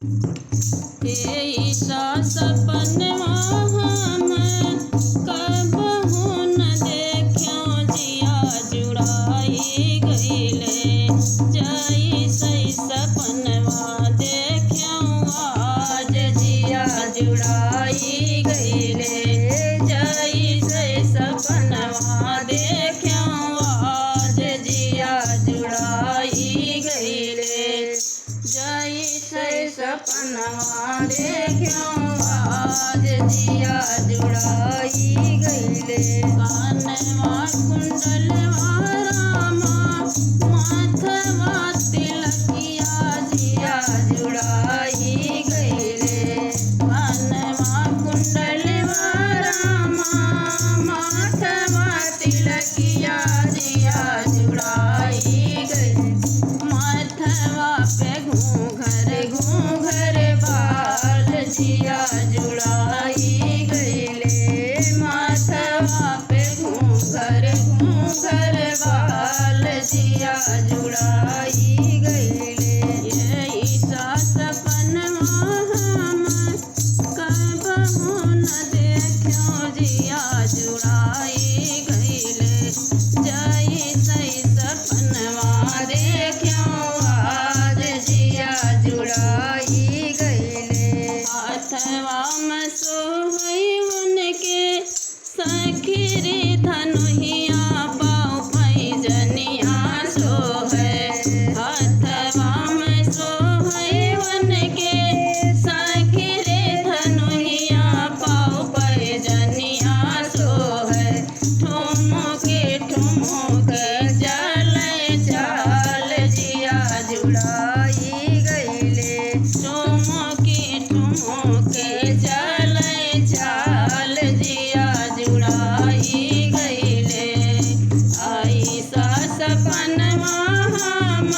ऐसा सपनवा हम कबहू न देख्यो, जिया जुड़ाई गईले। जैसे सपनवा देख्यो आज जिया जुड़ाई गईले। जैसे सपनवा देख्यो आज जिया जुड़ाई गईले। जैसे सपनवा देख्यो आज जिया जुड़ाई गईले। कानवा कुंडलवा रामा, माथवा तिलकिया, जिया जुड़ाई गईले। कानवा कुंडलवा रामा, माथवा तिलकिया, जिया जुड़ाई गईले। माथवा पे घूंघर बाल, जिया जुड़ाई गईले। माथवा पे घूंघर बाल, जिया जुड़ाई गईले। ऐसा सपनवा हम कबहू न देख्यो, जिया जुड़ाई गईले। जैसे सपनवा देख्यो आज जिया जुड़ाई गईले। हाथवा में सोहई उनके सखी रे धनुहिया, पाँव पैजनिया सोहै। हाथवा में सोहई उनके सखी रे धनुहिया, पाँव पैजनिया सोहै। ठुमके चले चाल, जिया जुड़ाई गईले। ठुमके चले चाल, जिया जुड़ाई गईले। ऐसा सपनवा हम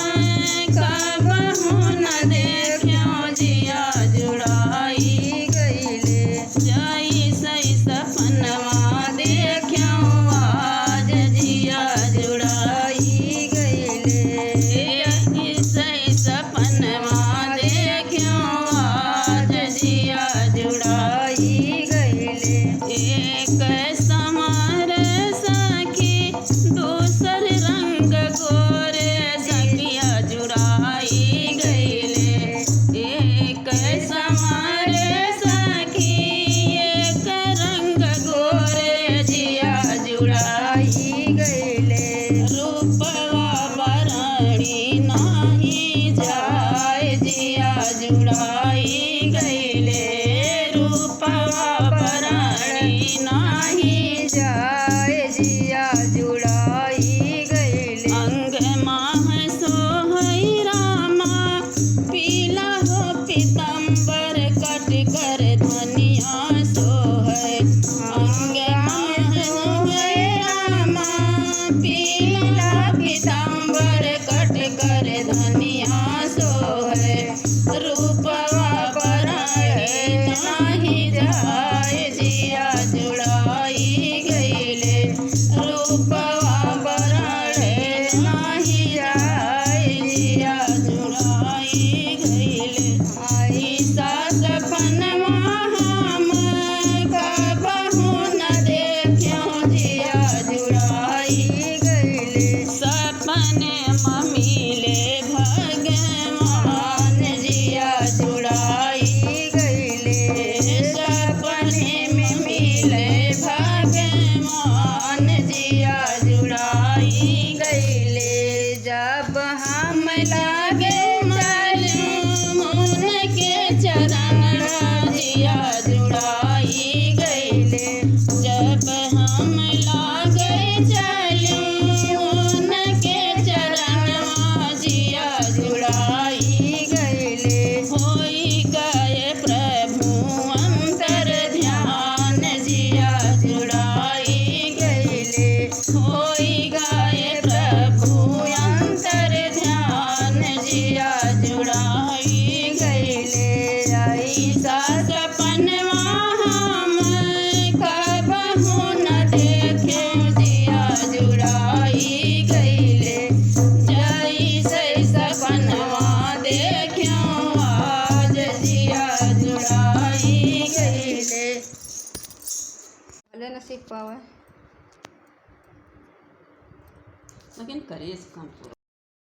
कबहू न देख्यो, जिया जुड़ाई गईले। जैसे सपनवा देख्यो आज जिया जुड़ाई गईले। ऐसे सपनवा देख्यो आज जिया जुड़ाई गईले। एक समार सखी दूसर रंग गोरे, सखिया जुड़ाई गईले। एक समार सखी एक रंग गोरे, जिया जुड़ाई गईले। रूपवा बरणी नाही जाय, जिया जुड़ाई गईले। रूपवा बरणी नाही जाय, जिया जुड़ाई गईले। अंग माह सोहई रामा, पीला हो पीताम्बर, कट कर धनिया सोहै। अंग माह सोहई रामा, पीला पीताम्बर, कट कर धनिया सोहै। रूपवा बरणी नाही जाय, जिया जुड़ाई गईले। रूपवा बरणी नाही जाय, जिया जुड़ाई गईले। ऐसा सपनवा हम कबहू न देख्यो, जिया जुड़ाई गईले। सपने मिले भगवान, जिया जुड़ाई गईले। सपने में मिले भगवान, जिया जुड़ाई गईले। जब हम लागे चलूं उनके चरण, जिया जुड़ाई गईले। जब हम लागे चलूं उनके चरण, जिया जुड़ाई गईले। होई गए प्रभु अंतर ध्यान, जिया जुड़ाई गईले। होई गए प्रभु अंतर ध्यान, जिया जुड़ाई गईले। ऐसा सपनवा हम कबहू न देख्यो, जिया जुड़ाई गईले। जैसे सपनवा देख्यो आज न सीख पावे लेकिन करिए इस काम को।